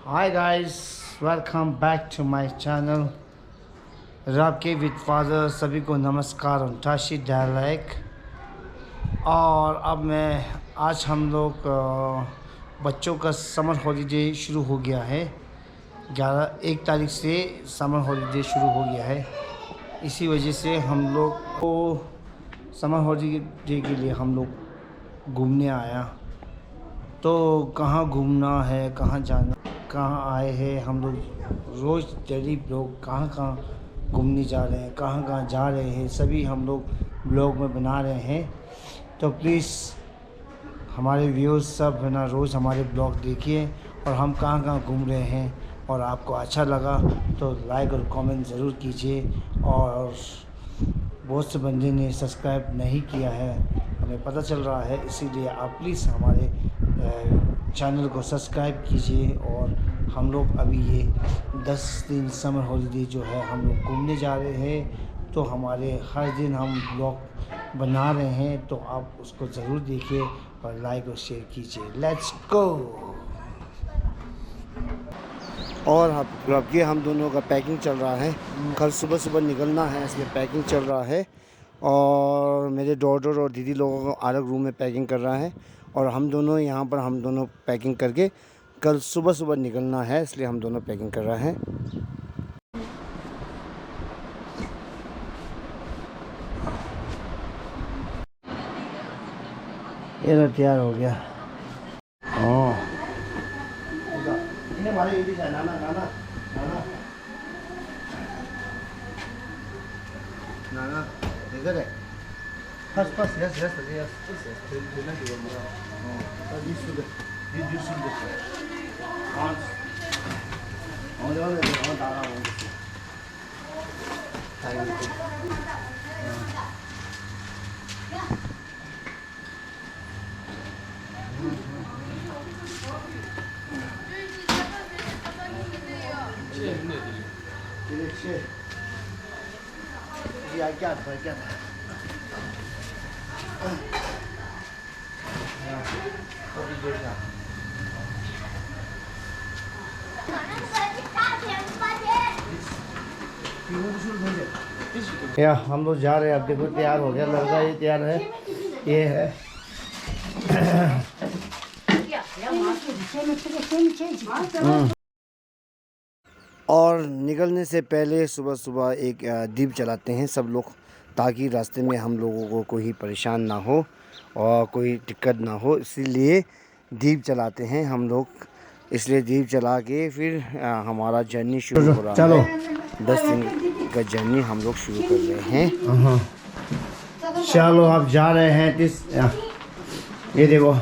Hi guys, welcome back to my channel. रब के with father सभी को नमस्कार उनटाशी डायलैक। और अब मैं आज हम लोग बच्चों का समर हॉलीडे शुरू हो गया है। 1 तारीख से समर हॉलीडे शुरू हो गया है। इसी वजह से हम लोग को समर हॉलीडे के लिए हम लोग घूमने आया। तो कहाँ घूमना है, कहाँ जाना, कहाँ आए हैं हम लोग, रोज़ डेली लोग कहाँ कहाँ घूमने जा रहे हैं, कहाँ कहाँ जा रहे हैं, सभी हम लोग ब्लॉग में बना रहे हैं। तो प्लीज़ हमारे व्यूअर्स सब है ना, रोज़ हमारे ब्लॉग देखिए और हम कहाँ कहाँ घूम रहे हैं। और आपको अच्छा लगा तो लाइक और कमेंट ज़रूर कीजिए। और बहुत से बंदे ने सब्सक्राइब नहीं किया है, हमें पता चल रहा है, इसीलिए आप प्लीज़ हमारे चैनल को सब्सक्राइब कीजिए। और हम लोग अभी ये 10 दिन समर हॉलीडे जो है हम लोग घूमने जा रहे हैं। तो हमारे हर दिन हम ब्लॉग बना रहे हैं, तो आप उसको ज़रूर देखिए और लाइक और शेयर कीजिए। Let's go. और अब ये हम दोनों का पैकिंग चल रहा है। कल सुबह सुबह निकलना है, इसलिए पैकिंग चल रहा है। और मेरे डॉटर और दीदी लोगों को अलग रूम में पैकिंग कर रहा है। और हम दोनों यहाँ पर हम दोनों पैकिंग करके कल सुबह सुबह निकलना है, इसलिए हम दोनों पैकिंग कर रहे हैं। ये तो तैयार हो गया। ओह इन्हें मारे, ये भी नाना नाना नाना नाना इधर है। Pass, pass, yes, yes, yes. This should, this should. Hands. या हम लोग जा रहे हैं। अब देखो तैयार हो गया लड़का, ये तैयार है, ये है। और निकलने से पहले सुबह सुबह एक दीप जलाते हैं सब लोग, ताकि रास्ते में हम लोगों को कोई परेशान ना हो और कोई दिक्कत ना हो, इसीलिए दीप जलाते हैं हम लोग। इसलिए दीप जला के फिर हमारा जर्नी शुरू हो रहा है। चलो 10 दिन का जर्नी हम लोग शुरू कर रहे हैं। चलो आप जा रहे हैं। ये देखो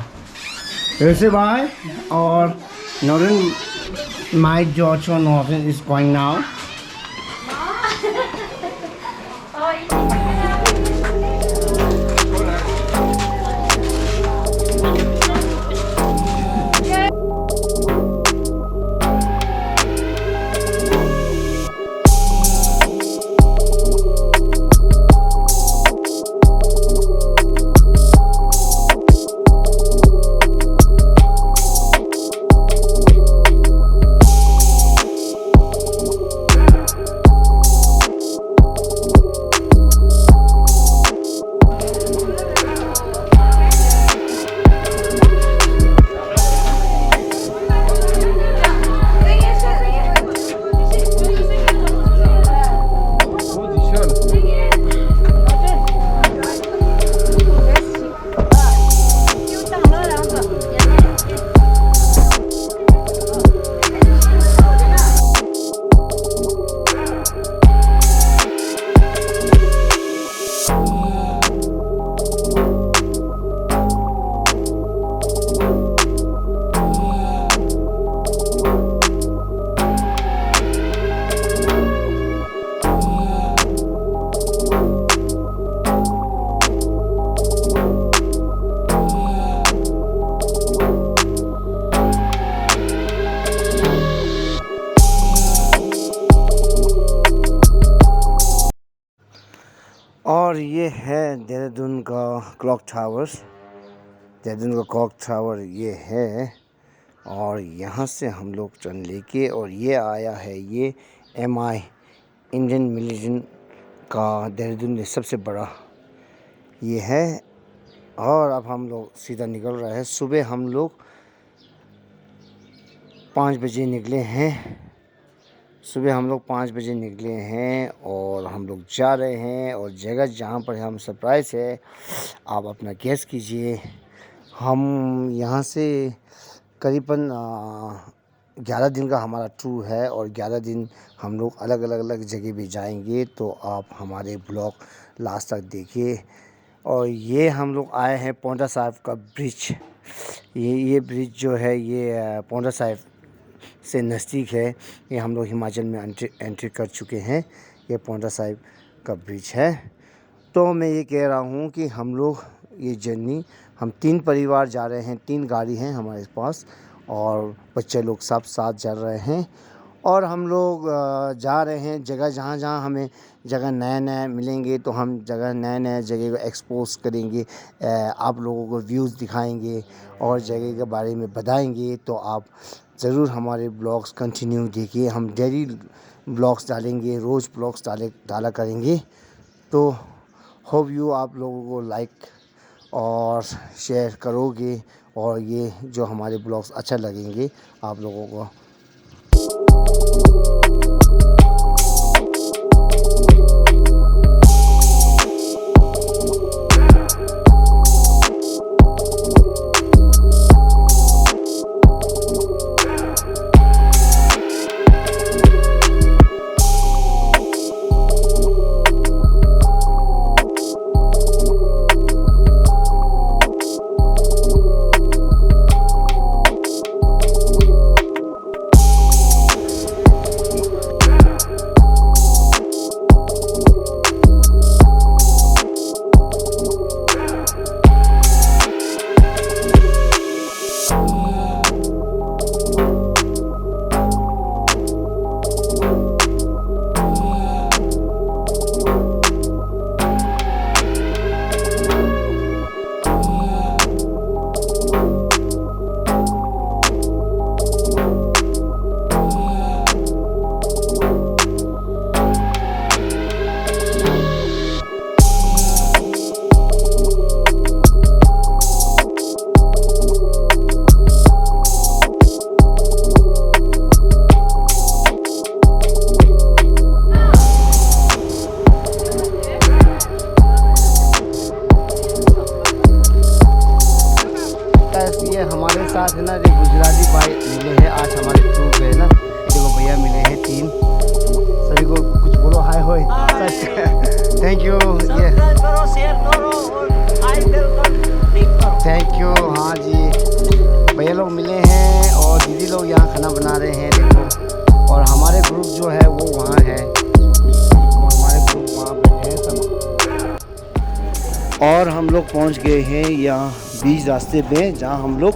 वैसे भाई और नॉर्दर्न माइक जॉर्ज और नॉर्दर्न इज गोइंग नाउ। और ये है देहरादून का क्लॉक टावर्स। देहरादून का क्लॉक टावर ये है। और यहाँ से हम लोग ट्रेन लेके, और ये आया है ये MI इंडियन मिलियन का देहरादून में सबसे बड़ा ये है। और अब हम लोग सीधा निकल रहे हैं। सुबह हम लोग 5 बजे निकले हैं। और हम लोग जा रहे हैं, और जगह जहाँ पर हम सरप्राइज़ है आप अपना गेस कीजिए। हम यहाँ से करीबन 11 दिन का हमारा टूर है, और 11 दिन हम लोग अलग अलग जगह भी जाएंगे, तो आप हमारे ब्लॉग लास्ट तक देखिए। और ये हम लोग आए हैं पौंटा साहिब का ब्रिज। ये ब्रिज जो है ये पौंटा साहिब से नज़दीक है। ये हम लोग हिमाचल में एंट्री कर चुके हैं। ये पौंटा साहिब का ब्रिज है। तो मैं ये कह रहा हूँ कि हम लोग ये जर्नी, हम 3 परिवार जा रहे हैं, 3 गाड़ी हैं हमारे पास, और बच्चे लोग सब साथ जा रहे हैं। और हम लोग जा रहे हैं जगह जहाँ हमें जगह नया मिलेंगे, तो हम जगह नए जगह को एक्सपोज करेंगे, आप लोगों को व्यूज़ दिखाएंगे और जगह के बारे में बताएंगे। तो आप ज़रूर हमारे ब्लॉग्स कंटिन्यू देखिए। हम डेली ब्लॉग्स डालेंगे, रोज़ ब्लॉग्स डाला करेंगे। तो होप यू आप लोगों को लाइक और शेयर करोगे, और ये जो हमारे ब्लॉग्स अच्छा लगेंगे आप लोगों को। हमारे साथ है ना, ये गुजराती भाई मिले हैं आज हमारे टूर पे है ना। देखो भैया मिले हैं 3। सभी को कुछ बोलो, हाय होय। थैंक यू, ये थैंक यू। हाँ जी, भैया लोग मिले हैं और दीदी लोग यहाँ खाना बना रहे हैं देखो। और हमारे ग्रुप जो है वो वहाँ है, हमारे ग्रुप वहाँ बैठे हैं सब। और हम लोग पहुँच गए हैं यहाँ बीच रास्ते पे, जहाँ हम लोग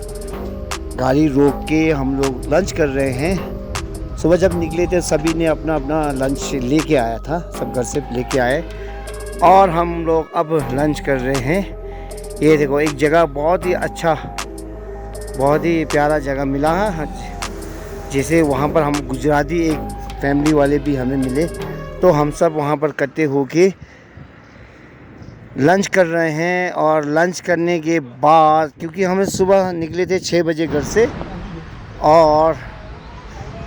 गाड़ी रोक के हम लोग लंच कर रहे हैं। सुबह जब निकले थे सभी ने अपना अपना लंच लेके आया था, सब घर से लेके आए, और हम लोग अब लंच कर रहे हैं। ये देखो एक जगह बहुत ही अच्छा, बहुत ही प्यारा जगह मिला है। जैसे वहाँ पर हम गुजराती एक फैमिली वाले भी हमें मिले, तो हम सब वहाँ पर इकट्ठे होके लंच कर रहे हैं। और लंच करने के बाद, क्योंकि हमें सुबह निकले थे 6 बजे घर से, और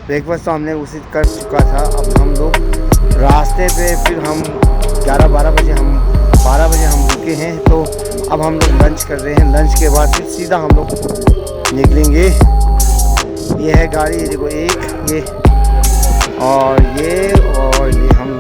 ब्रेकफास्ट तो हमने उसी कर चुका था। अब हम लोग रास्ते पे फिर हम 12 बजे हम रुके हैं। तो अब हम लोग लंच कर रहे हैं। लंच के बाद फिर सीधा हम लोग निकलेंगे। ये है गाड़ी, ये देखो एक ये और ये हम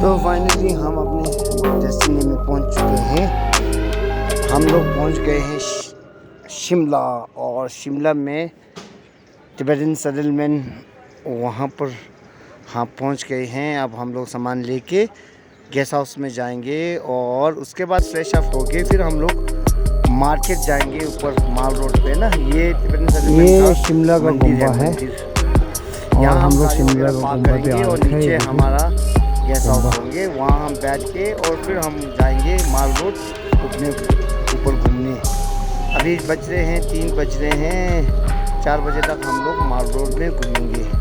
तो फाइनली हम अपने डेस्टिनी में पहुंच चुके हैं। हम लोग पहुंच गए हैं शिमला, और शिमला में तिब्बतन सेटलमेंट वहाँ पर हम पहुंच गए हैं। अब हम लोग सामान लेके गेस्ट हाउस में जाएंगे और उसके बाद फ्रेश अप होके फिर हम लोग मार्केट जाएंगे ऊपर माल रोड पे ना। ये तिब्बतन सेटलमेंट का शिमला का गुम्बा है। यहाँ हम लोग शिमला का गुम्बा करेंगे और नीचे हमारा गेस्ट हाउस होंगे। वहाँ हम बैठ के और फिर हम जाएंगे माल रोड अपने ऊपर घूमने। अभी बज रहे हैं 3 बज रहे हैं, 4 बजे तक हम लोग माल रोड में घूमेंगे।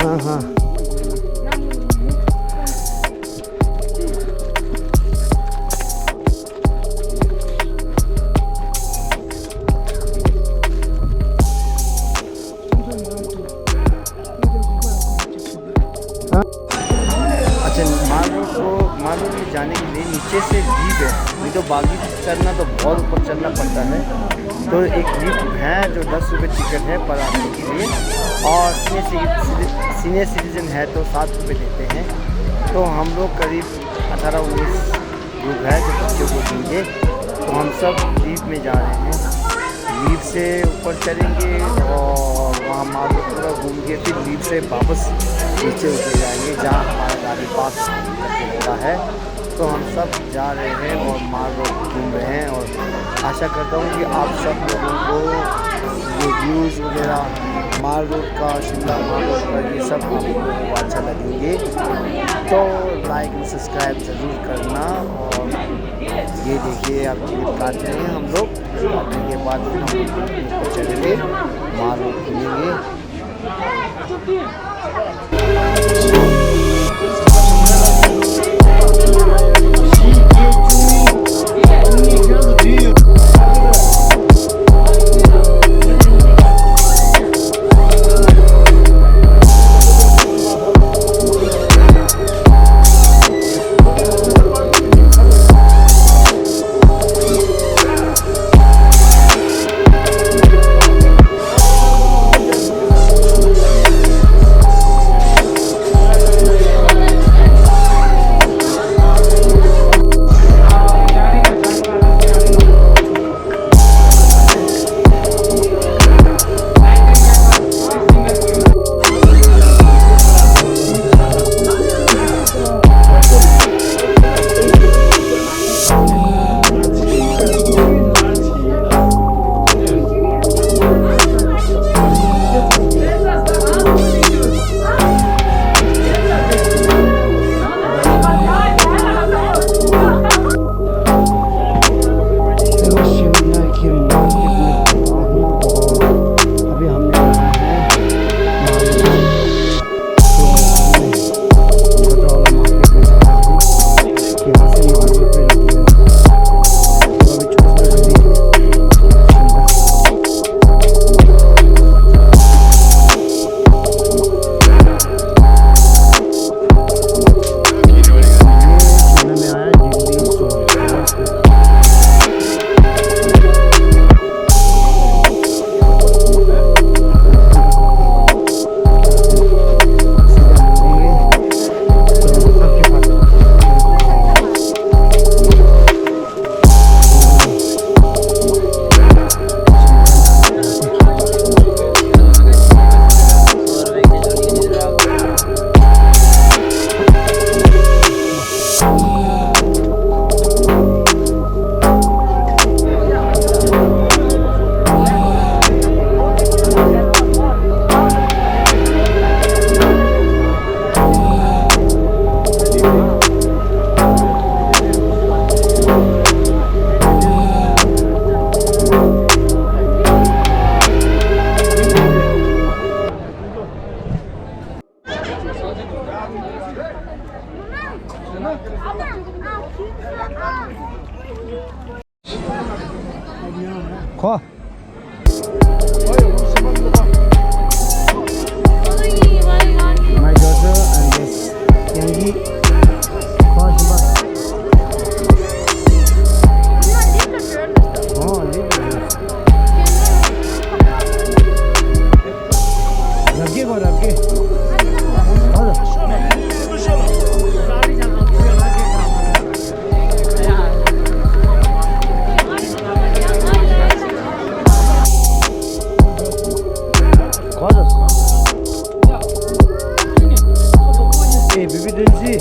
हाँ मालूम में जाने के लिए नीचे से जीप है, नहीं तो बागी चढ़ना तो बहुत ऊपर चढ़ना पड़ता है। तो एक जीप है जो 10 रुपये टिकट है पर आने के लिए, और सीनियर सिटीजन है तो 7 रुपये देते हैं। तो हम लोग करीब 18-19 ग्रुप है जो बच्चों को देंगे। तो हम सब जीप में जा रहे हैं। जीप से ऊपर चढ़ेंगे और वहाँ मार्केट पूरा घूम के फिर जीप से वापस नीचे उतर जाएंगे जहाँ हमारा गाड़ी पार्क करके लगा है। तो हम सब जा रहे हैं और माल रोड घूम रहे हैं, और आशा करता हूँ कि आप सब लोगों को ये व्यूज़ वगैरह माल रोड का, शिमला माल रोड का, ये सब आप लोगों को अच्छा लगेंगे। तो लाइक एंड सब्सक्राइब ज़रूर करना। और ये देखिए आप टिकट काट रहे हैं हम लोग। काटने के बाद हम ऊपर चलेंगे, माल रोड घूमेंगे। 거. My daughter and this Yangi. Oh, leave it. Rabge go, Rabge. Hey, baby, didn't see.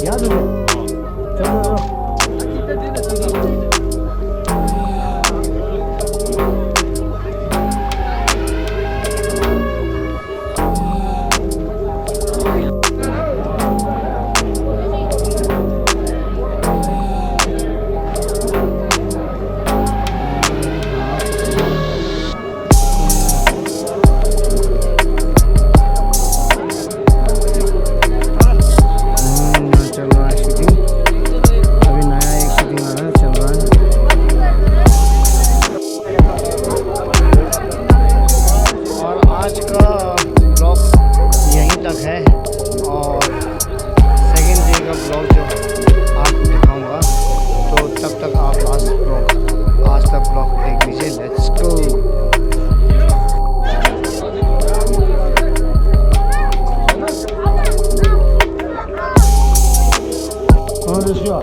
याद हो चलो Sure.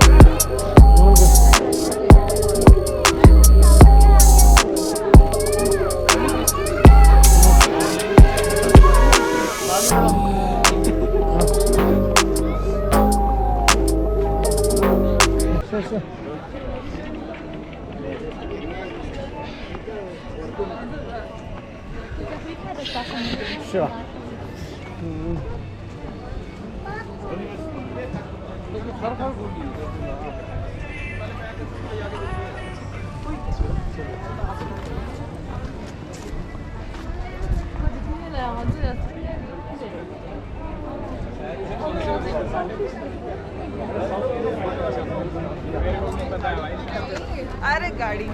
अरे गाड़ी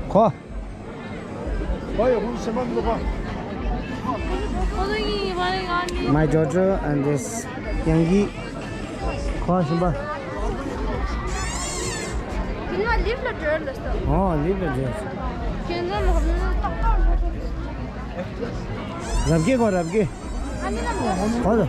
거. My daughter and this Yangi. 거 신발. 그냥 립을 어, 리뷰지. 걔는 없는 rabge go, rabge. 거.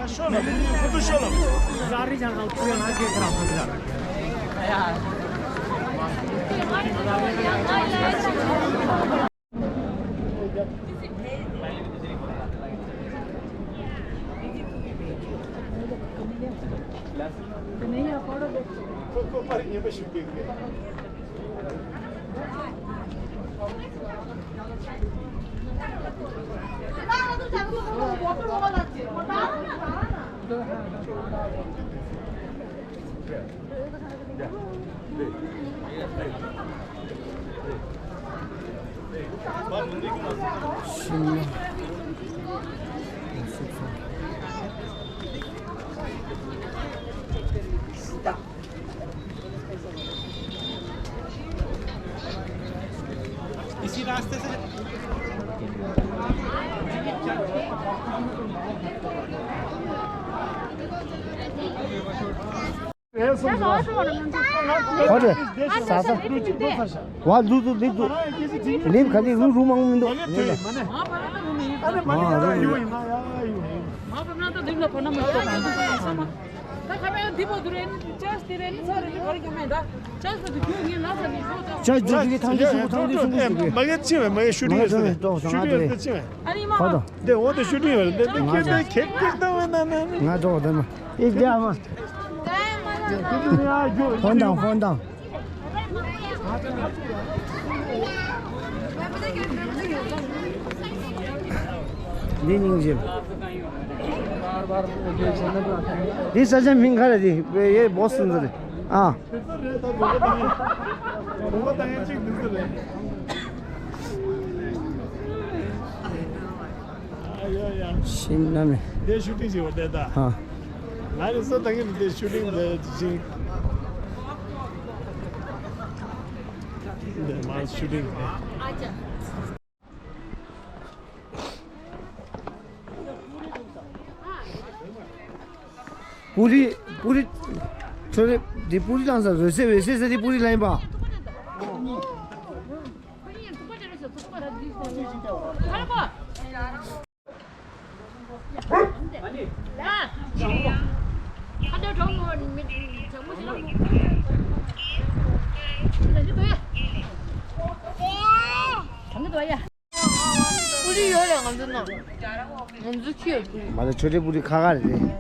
इसी रास्ते से 어디? 사사. 와, 누구 립 가지 루망도. 펀당. ये सजा मिंगा रे ये बहुत सुंदर है हाँ Yeah. 신라면. They're shooting over there. हाँ. I was so thinking they're shooting the scene. The man shooting. पूरी छोटे दी पूरी डांस वैसे से दी पूरी लाइन बा 우리 여행 안 됐나? 언제 키웠지? 맞아 छोटे पूरी खा रहे थे